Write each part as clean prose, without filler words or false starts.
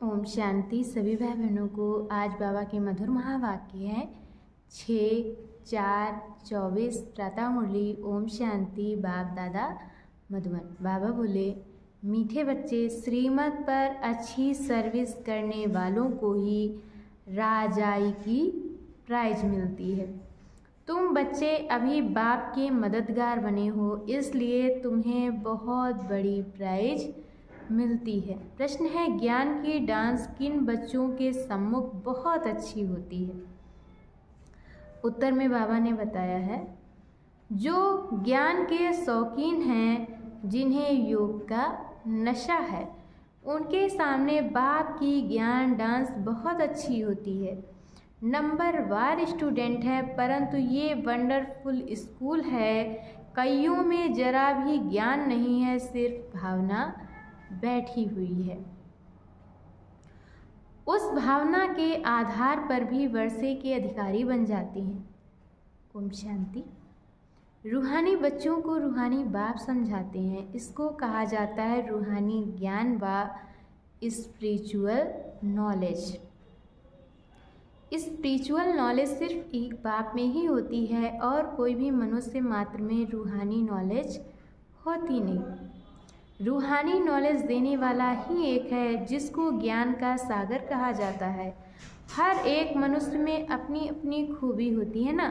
ओम शांति। सभी भाई बहनों को आज बाबा के मधुर महावाक्य हैं 6/4/24 प्रातः मुरली। ओम शांति। बाप दादा मधुबन। बाबा बोले, मीठे बच्चे, श्रीमत पर अच्छी सर्विस करने वालों को ही राजाई की प्राइज मिलती है। तुम बच्चे अभी बाप के मददगार बने हो, इसलिए तुम्हें बहुत बड़ी प्राइज मिलती है। प्रश्न है, ज्ञान की डांस किन बच्चों के सम्मुख बहुत अच्छी होती है? उत्तर में बाबा ने बताया है, जो ज्ञान के शौकीन हैं, जिन्हें योग का नशा है, उनके सामने बाप की ज्ञान डांस बहुत अच्छी होती है। नंबरवार स्टूडेंट है, परंतु ये वंडरफुल स्कूल है। कईयों में जरा भी ज्ञान नहीं है, सिर्फ भावना बैठी हुई है। उस भावना के आधार पर भी वर्षे के अधिकारी बन जाते हैं। ओम शांति। रूहानी बच्चों को रूहानी बाप समझाते हैं। इसको कहा जाता है रूहानी ज्ञान व स्पिरिचुअल नॉलेज। स्पिरिचुअल नॉलेज सिर्फ एक बाप में ही होती है और कोई भी मनुष्य मात्र में रूहानी नॉलेज होती नहीं। रूहानी नॉलेज देने वाला ही एक है, जिसको ज्ञान का सागर कहा जाता है। हर एक मनुष्य में अपनी अपनी खूबी होती है ना।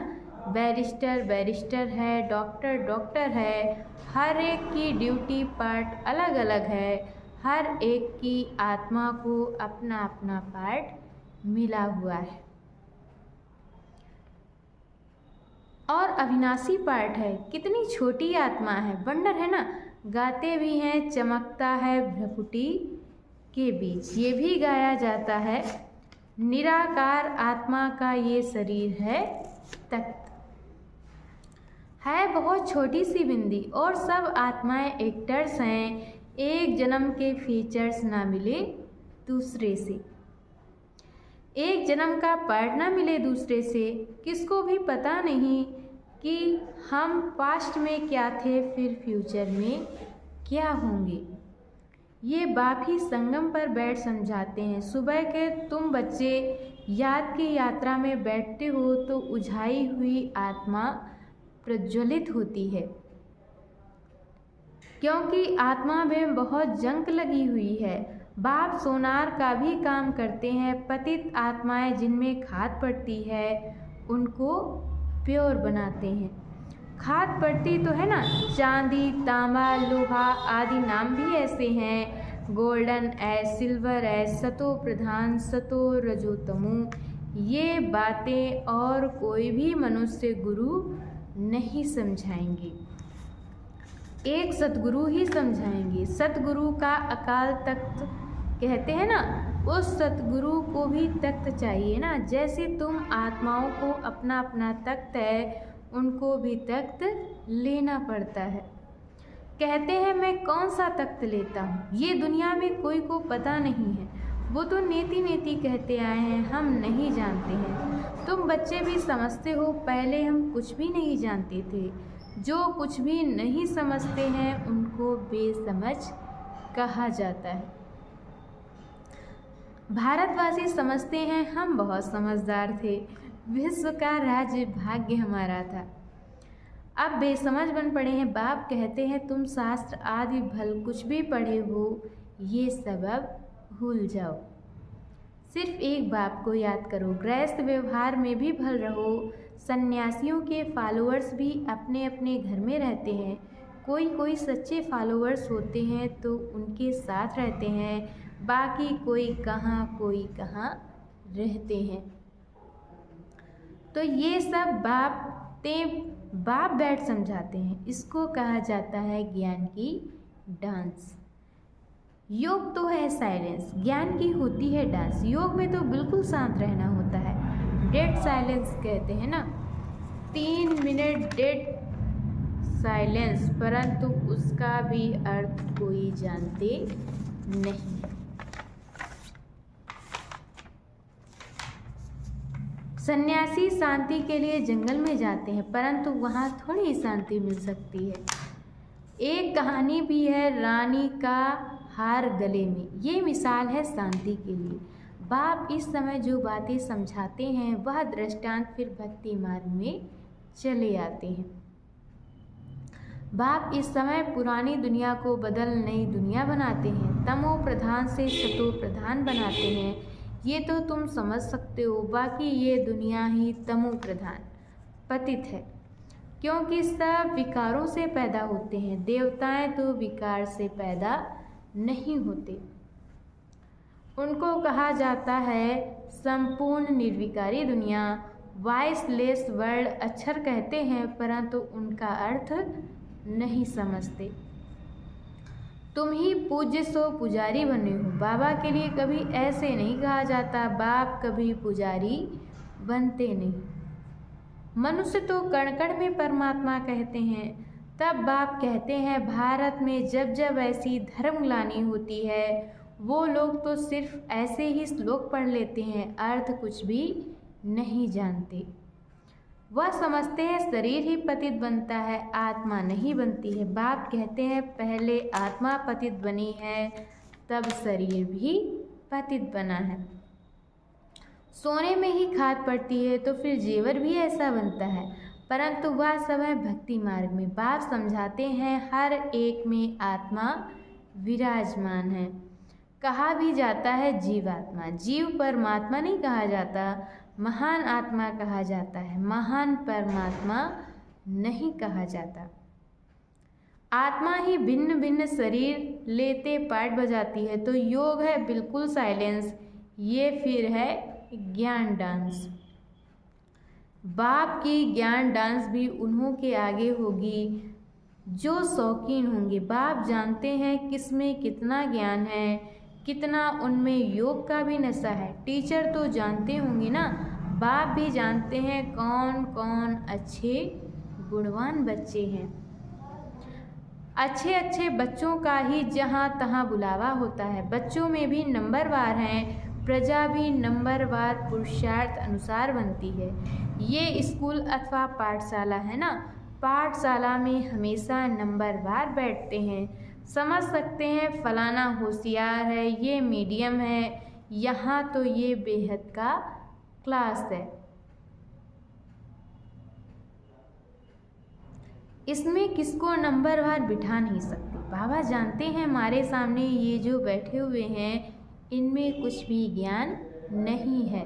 बैरिस्टर बैरिस्टर है, डॉक्टर डॉक्टर है। हर एक की ड्यूटी पार्ट अलग अलग है। हर एक की आत्मा को अपना अपना पार्ट मिला हुआ है और अविनाशी पार्ट है। कितनी छोटी आत्मा है, वंडर है ना। गाते भी हैं, चमकता है भ्रकुटी के बीच। ये भी गाया जाता है, निराकार आत्मा का ये शरीर है तख्त। है बहुत छोटी सी बिंदी और सब आत्माएं एक्टर्स हैं। एक जन्म के फीचर्स ना मिले दूसरे से, एक जन्म का पार्ट ना मिले दूसरे से। किसको भी पता नहीं कि हम पास्ट में क्या थे, फिर फ्यूचर में क्या होंगे। ये बाप ही संगम पर बैठ समझाते हैं। सुबह के तुम बच्चे याद की यात्रा में बैठते हो तो उझाई हुई आत्मा प्रज्वलित होती है, क्योंकि आत्मा में बहुत जंग लगी हुई है। बाप सोनार का भी काम करते हैं। पतित आत्माएं जिनमें खाद पड़ती है, उनको प्योर बनाते हैं। खाद पड़ती तो है ना, चांदी, तांबा, लोहा आदि नाम भी ऐसे हैं। गोल्डन एज, सिल्वर एज, सतो प्रधान, सतो रजोतमो। ये बातें और कोई भी मनुष्य गुरु नहीं समझाएंगे, एक सतगुरु ही समझाएंगे। सतगुरु का अकाल तख्त कहते हैं ना, उस सतगुरु को भी तख्त चाहिए ना। जैसे तुम आत्माओं को अपना अपना तख्त है, उनको भी तख्त लेना पड़ता है। कहते हैं, मैं कौन सा तख्त लेता हूँ, ये दुनिया में कोई को पता नहीं है। वो तो नेति नेति कहते आए हैं, हम नहीं जानते हैं। तुम बच्चे भी समझते हो, पहले हम कुछ भी नहीं जानते थे। जो कुछ भी नहीं समझते हैं, उनको बेसमझ कहा जाता है। भारतवासी समझते हैं हम बहुत समझदार थे, विश्व का राज्य भाग्य हमारा था। अब बेसमझ बन पड़े हैं। बाप कहते हैं, तुम शास्त्र आदि भल कुछ भी पढ़े हो, ये सबब भूल जाओ। सिर्फ एक बाप को याद करो। गृहस्थ व्यवहार में भी भल रहो। सन्यासियों के फॉलोअर्स भी अपने अपने घर में रहते हैं। कोई कोई सच्चे फॉलोअर्स होते हैं तो उनके साथ रहते हैं, बाकी कोई कहाँ रहते हैं। तो ये सब बाप बैठ समझाते हैं। इसको कहा जाता है ज्ञान की डांस। योग तो है साइलेंस, ज्ञान की होती है डांस। योग में तो बिल्कुल शांत रहना होता है, डेड साइलेंस कहते हैं ना। 3 मिनट डेड साइलेंस, परंतु उसका भी अर्थ कोई जानते नहीं। सन्यासी शांति के लिए जंगल में जाते हैं, परंतु वहाँ थोड़ी शांति मिल सकती है। एक कहानी भी है, रानी का हार गले में। ये मिसाल है शांति के लिए। बाप इस समय जो बातें समझाते हैं वह दृष्टांत फिर भक्ति मार्ग में चले आते हैं। बाप इस समय पुरानी दुनिया को बदल नई दुनिया बनाते हैं, तमो प्रधान से सतो प्रधान बनाते हैं। ये तो तुम समझ सकते हो, बाकी ये दुनिया ही तमो प्रधान पतित है, क्योंकि सब विकारों से पैदा होते हैं। देवताएं तो विकार से पैदा नहीं होते। उनको कहा जाता है संपूर्ण निर्विकारी दुनिया। वॉइसलेस वर्ड अक्षर कहते हैं, परंतु उनका अर्थ नहीं समझते। तुम ही पूज्य सो पुजारी बने हो। बाबा के लिए कभी ऐसे नहीं कहा जाता, बाप कभी पुजारी बनते नहीं। मनुष्य तो कण कण में परमात्मा कहते हैं। तब बाप कहते हैं भारत में जब जब ऐसी धर्मग्लानि होती है, वो लोग तो सिर्फ ऐसे ही श्लोक पढ़ लेते हैं, अर्थ कुछ भी नहीं जानते। वह समझते हैं शरीर ही पतित बनता है, आत्मा नहीं बनती है। बाप कहते हैं पहले आत्मा पतित बनी है, तब शरीर भी पतित बना है। सोने में ही खाद पड़ती है तो फिर जेवर भी ऐसा बनता है, परंतु वह सब है भक्ति मार्ग में। बाप समझाते हैं हर एक में आत्मा विराजमान है। कहा भी जाता है जीवात्मा। जीव परमात्मा नहीं कहा जाता, महान आत्मा कहा जाता है, महान परमात्मा नहीं कहा जाता। आत्मा ही भिन्न भिन्न शरीर लेते पार्ट बजाती है, तो योग है बिल्कुल साइलेंस। ये फिर है ज्ञान डांस। बाप की ज्ञान डांस भी उन्हों के आगे होगी जो शौकीन होंगे। बाप जानते हैं किसमें कितना ज्ञान है, कितना उनमें योग का भी नशा है। टीचर तो जानते होंगे ना, बाप भी जानते हैं कौन कौन अच्छे गुणवान बच्चे हैं। अच्छे अच्छे बच्चों का ही जहाँ तहाँ बुलावा होता है। बच्चों में भी नंबरवार हैं, प्रजा भी नंबरवार पुरुषार्थ अनुसार बनती है। ये स्कूल अथवा पाठशाला है ना, पाठशाला में हमेशा नंबरवार बैठते हैं। समझ सकते हैं फलाना होशियार है, ये मीडियम है, यहाँ तो ये बेहद का क्लास है। इसमें किसको नंबरवार बिठा नहीं सकते। बाबा जानते हैं हमारे सामने ये जो बैठे हुए हैं इनमें कुछ भी ज्ञान नहीं है,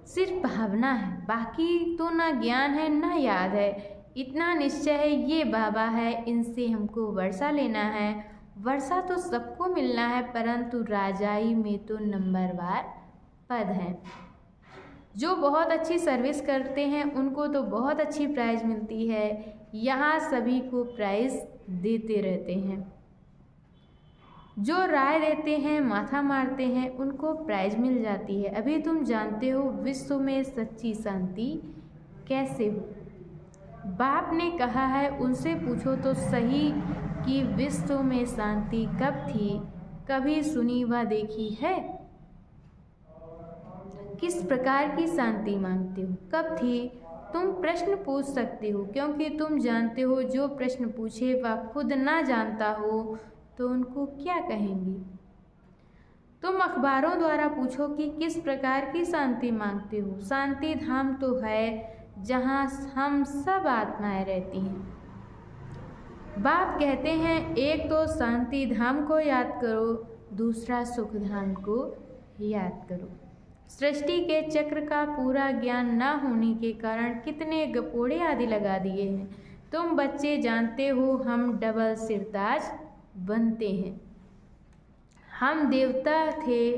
सिर्फ भावना है। बाकी तो ना ज्ञान है ना याद है। इतना निश्चय है ये बाबा है, इनसे हमको वर्षा लेना है। वर्षा तो सबको मिलना है, परंतु राजाई में तो नंबरवार पद है। जो बहुत अच्छी सर्विस करते हैं उनको तो बहुत अच्छी प्राइज़ मिलती है। यहाँ सभी को प्राइज़ देते रहते हैं। जो राय देते हैं, माथा मारते हैं, उनको प्राइज़ मिल जाती है। अभी तुम जानते हो विश्व में सच्ची शांति कैसे हो। बाप ने कहा है उनसे पूछो तो सही कि विश्व में शांति कब थी, कभी सुनी व देखी है। किस प्रकार की शांति मांगते हो, कब थी। तुम प्रश्न पूछ सकते हो, क्योंकि तुम जानते हो जो प्रश्न पूछे वह खुद ना जानता हो तो उनको क्या कहेंगे। तुम अखबारों द्वारा पूछो कि किस प्रकार की शांति मांगते हो। शांति धाम तो है जहाँ हम सब आत्माएं रहती हैं। बाप कहते हैं एक तो शांति धाम को याद करो, दूसरा सुख धाम को याद करो। सृष्टि के चक्र का पूरा ज्ञान न होने के कारण कितने गपोड़े आदि लगा दिए हैं। तुम बच्चे जानते हो हम डबल सिरताज बनते हैं। हम देवता थे,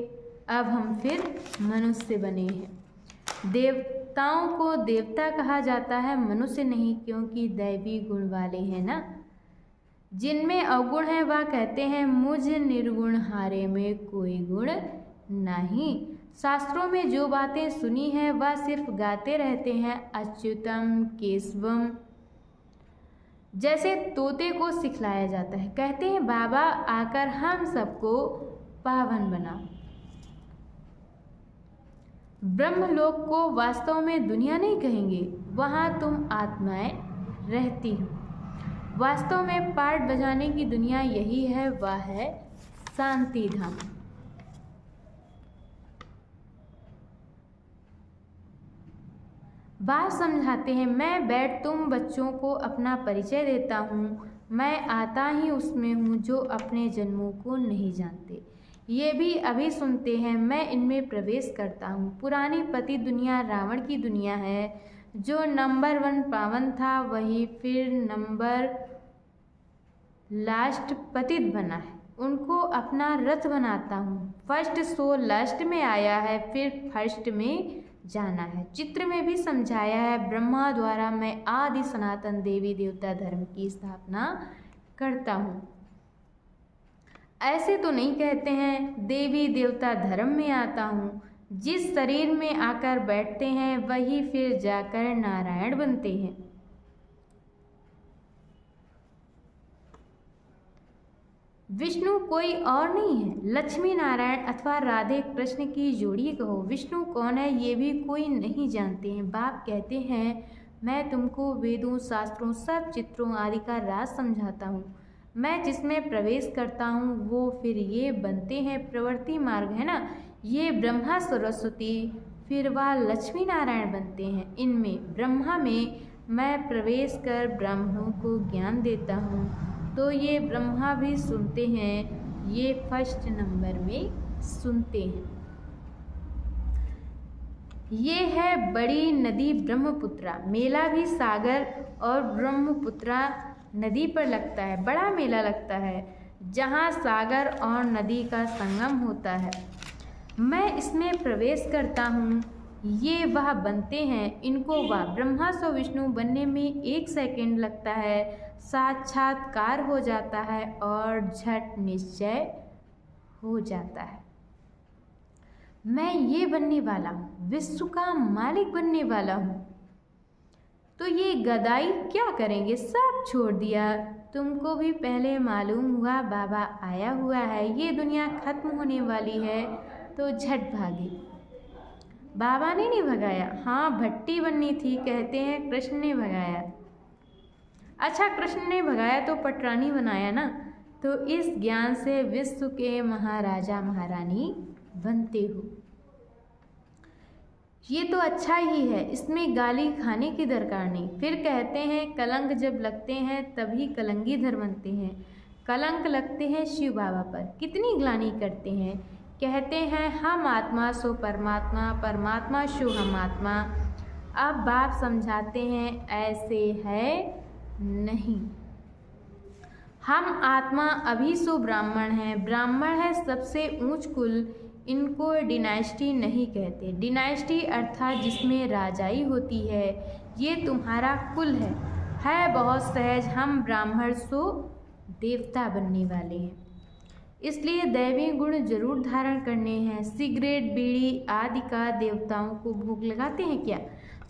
अब हम फिर मनुष्य बने हैं। देवताओं को देवता कहा जाता है, मनुष्य नहीं, क्योंकि दैवी गुण वाले हैं ना। जिनमें अवगुण है वह कहते हैं मुझ निर्गुण हारे में कोई गुण नहीं। शास्त्रों में जो बातें सुनी हैं वह सिर्फ गाते रहते हैं अच्युतम केशवम, जैसे तोते को सिखलाया जाता है। कहते हैं बाबा आकर हम सबको पावन बनाओ। ब्रह्मलोक को वास्तव में दुनिया नहीं कहेंगे, वहाँ तुम आत्माएं रहती हो। वास्तव में पार्ट बजाने की दुनिया यही है, वह है शांति धाम। बाप समझाते हैं, मैं बैठ तुम बच्चों को अपना परिचय देता हूँ। मैं आता ही उसमें हूँ जो अपने जन्मों को नहीं जानते। ये भी अभी सुनते हैं, मैं इनमें प्रवेश करता हूँ। पुरानी पति दुनिया रावण की दुनिया है। जो नंबर 1 पावन था वही फिर नंबर लास्ट पतित बना है। उनको अपना रथ बनाता हूँ। फर्स्ट सो लास्ट में आया है, फिर फर्स्ट में जाना है। चित्र में भी समझाया है, ब्रह्मा द्वारा मैं आदि सनातन देवी देवता धर्म की स्थापना करता हूँ। ऐसे तो नहीं कहते हैं देवी देवता धर्म में आता हूँ। जिस शरीर में आकर बैठते हैं वही फिर जाकर नारायण बनते हैं। विष्णु कोई और नहीं है, लक्ष्मी नारायण अथवा राधे कृष्ण की जोड़ी कहो। विष्णु कौन है ये भी कोई नहीं जानते हैं। बाप कहते हैं, मैं तुमको वेदों शास्त्रों सब चित्रों आदि का राज समझाता हूँ। मैं जिसमें प्रवेश करता हूँ वो फिर ये बनते हैं। प्रवृत्ति मार्ग है ना, ये ब्रह्मा सरस्वती फिर वह लक्ष्मी नारायण बनते हैं। इनमें ब्रह्मा में मैं प्रवेश कर ब्राह्मणों को ज्ञान देता हूँ, तो ये ब्रह्मा भी सुनते हैं। ये फर्स्ट नंबर में सुनते हैं। ये है बड़ी नदी ब्रह्मपुत्रा। मेला भी सागर और ब्रह्मपुत्रा नदी पर लगता है। बड़ा मेला लगता है जहाँ सागर और नदी का संगम होता है। मैं इसमें प्रवेश करता हूँ। ये वह बनते हैं। इनको वह ब्रह्मा सो विष्णु बनने में 1 सेकंड लगता है। साक्षात्कार हो जाता है और झट निश्चय हो जाता है। मैं ये बनने वाला हूँ, विश्व का मालिक बनने वाला हूँ। तो ये गदाई क्या करेंगे, सब छोड़ दिया। तुमको भी पहले मालूम हुआ बाबा आया हुआ है, ये दुनिया खत्म होने वाली है, तो झट भागे। बाबा ने नहीं भगाया, हाँ भट्टी बननी थी, कहते हैं कृष्ण ने भगाया। अच्छा, कृष्ण ने भगाया तो पटरानी बनाया ना। तो इस ज्ञान से विश्व के महाराजा महारानी बनते हो। ये तो अच्छा ही है, इसमें गाली खाने की दरकार नहीं। फिर कहते हैं कलंक जब लगते हैं तभी कलंगीधर बनते हैं। कलंक लगते हैं शिव बाबा पर, कितनी ग्लानि करते हैं। कहते हैं हम आत्मा सो परमात्मा, परमात्मा सो हम आत्मा। अब बाप समझाते हैं ऐसे है नहीं। हम आत्मा अभी सो ब्राह्मण हैं। ब्राह्मण है सबसे ऊंच कुल। इनको डिनाइस्टी नहीं कहते। डिनाइस्टी अर्थात जिसमें राजाई होती है। ये तुम्हारा कुल है बहुत सहज। हम ब्राह्मण सो देवता बनने वाले हैं, इसलिए दैवी गुण जरूर धारण करने हैं। सिगरेट बीड़ी आदि का देवताओं को भोग लगाते हैं क्या?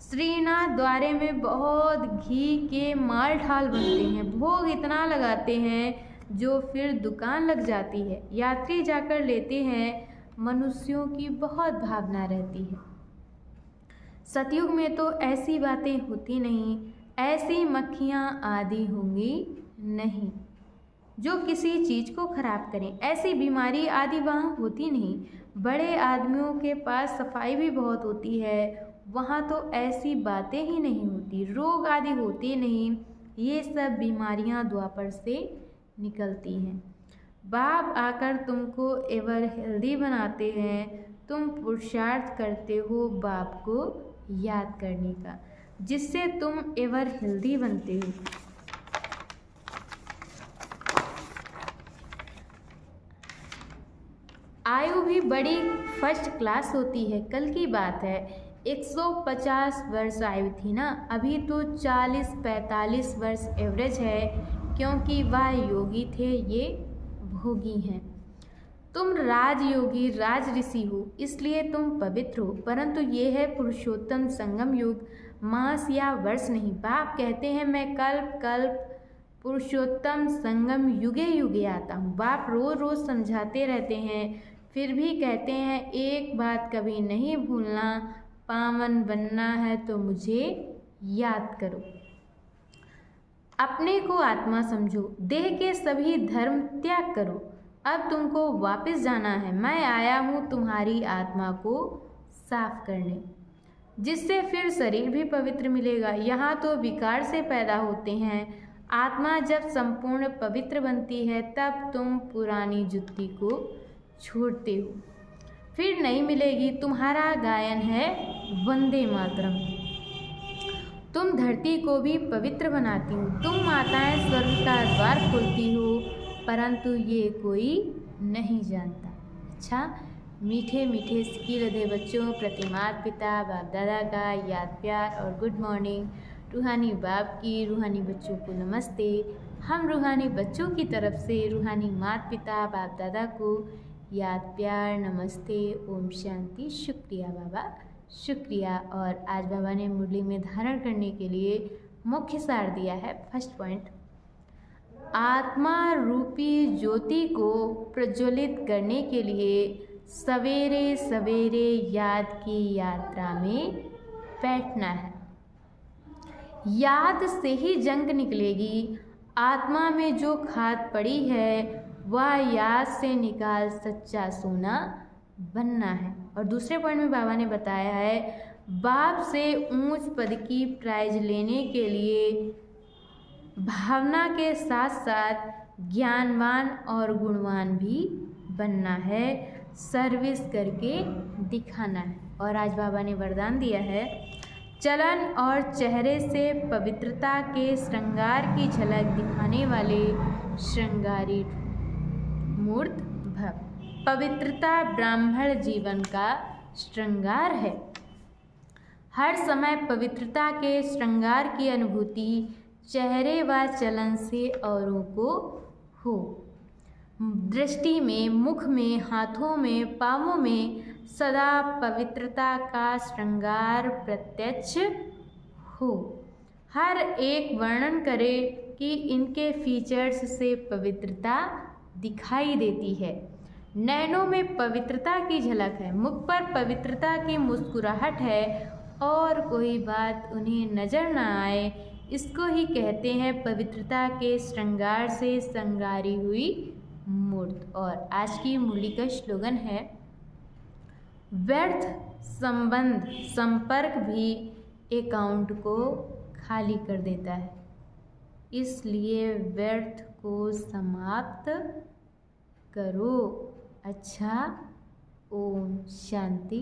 श्रीनाथ द्वारे में बहुत घी के माल ढाल बनते हैं। भोग इतना लगाते हैं जो फिर दुकान लग जाती है। यात्री जाकर लेते हैं। मनुष्यों की बहुत भावना रहती है। सतयुग में तो ऐसी बातें होती नहीं। ऐसी मक्खियाँ आदि होंगी नहीं जो किसी चीज़ को खराब करें। ऐसी बीमारी आदि वहाँ होती नहीं। बड़े आदमियों के पास सफाई भी बहुत होती है, वहाँ तो ऐसी बातें ही नहीं होती। रोग आदि होते नहीं। ये सब बीमारियाँ द्वापर से निकलती हैं। बाप आकर तुमको एवर हेल्दी बनाते हैं। तुम पुरुषार्थ करते हो बाप को याद करने का, जिससे तुम एवर हेल्दी बनते हो। आयु भी बड़ी फर्स्ट क्लास होती है। कल की बात है, 150 वर्ष आयु थी ना, अभी तो 40-45 वर्ष एवरेज है, क्योंकि वह योगी थे, ये भोगी हैं। तुम राजयोगी राज ऋषि हो, इसलिए तुम पवित्र हो, परंतु ये है पुरुषोत्तम संगम युग, मास या वर्ष नहीं। बाप कहते हैं मैं कल्प कल्प पुरुषोत्तम संगम युगे युगे आता हूँ। बाप रोज रोज समझाते रहते हैं, फिर भी कहते हैं एक बात कभी नहीं भूलना, पावन बनना है तो मुझे याद करो। अपने को आत्मा समझो, देह के सभी धर्म त्याग करो, अब तुमको वापस जाना है। मैं आया हूँ तुम्हारी आत्मा को साफ करने, जिससे फिर शरीर भी पवित्र मिलेगा। यहाँ तो विकार से पैदा होते हैं। आत्मा जब संपूर्ण पवित्र बनती है तब तुम पुरानी जुत्ती को छोड़ते हो, फिर नहीं मिलेगी। तुम्हारा गायन है वंदे मातरम। तुम धरती को भी पवित्र बनाती हो। तुम माताएं स्वर्ग का द्वार खोलती हो, परंतु ये कोई नहीं जानता। अच्छा, मीठे मीठे सिक्के लदे बच्चों प्रति माता पिता बाप दादा का याद प्यार और गुड मॉर्निंग। रूहानी बाप की रूहानी बच्चों को नमस्ते। हम रूहानी बच्चों की तरफ से रूहानी माता पिता बाप दादा को याद प्यार नमस्ते, ओम शांति। शुक्रिया बाबा, शुक्रिया। और आज बाबा ने मुरली में धारण करने के लिए मुख्य सार दिया है। फर्स्ट पॉइंट, आत्मा रूपी ज्योति को प्रज्वलित करने के लिए सवेरे सवेरे याद की यात्रा में बैठना है। याद से ही जंग निकलेगी। आत्मा में जो खाद पड़ी है वह याद से निकाल सच्चा सोना बनना है। और दूसरे पॉइंट में बाबा ने बताया है, बाप से ऊंच पद की प्राइज लेने के लिए भावना के साथ साथ ज्ञानवान और गुणवान भी बनना है, सर्विस करके दिखाना है। और आज बाबा ने वरदान दिया है, चलन और चेहरे से पवित्रता के श्रृंगार की झलक दिखाने वाले श्रृंगारी मूर्त भव। पवित्रता ब्राह्मण जीवन का श्रृंगार है। हर समय पवित्रता के श्रृंगार की अनुभूति चेहरे व चलन से औरों को हो। दृष्टि में, मुख में, हाथों में, पाँवों में सदा पवित्रता का श्रृंगार प्रत्यक्ष हो। हर एक वर्णन करे कि इनके फीचर्स से पवित्रता दिखाई देती है। नैनों में पवित्रता की झलक है, मुख पर पवित्रता की मुस्कुराहट है और कोई बात उन्हें नजर न आए, इसको ही कहते हैं पवित्रता के श्रृंगार से श्रृंगारी हुई मूर्त। और आज की मुरली का स्लोगन है, व्यर्थ संबंध संपर्क भी अकाउंट को खाली कर देता है, इसलिए व्यर्थ को समाप्त करो। अच्छा, ओम शांति।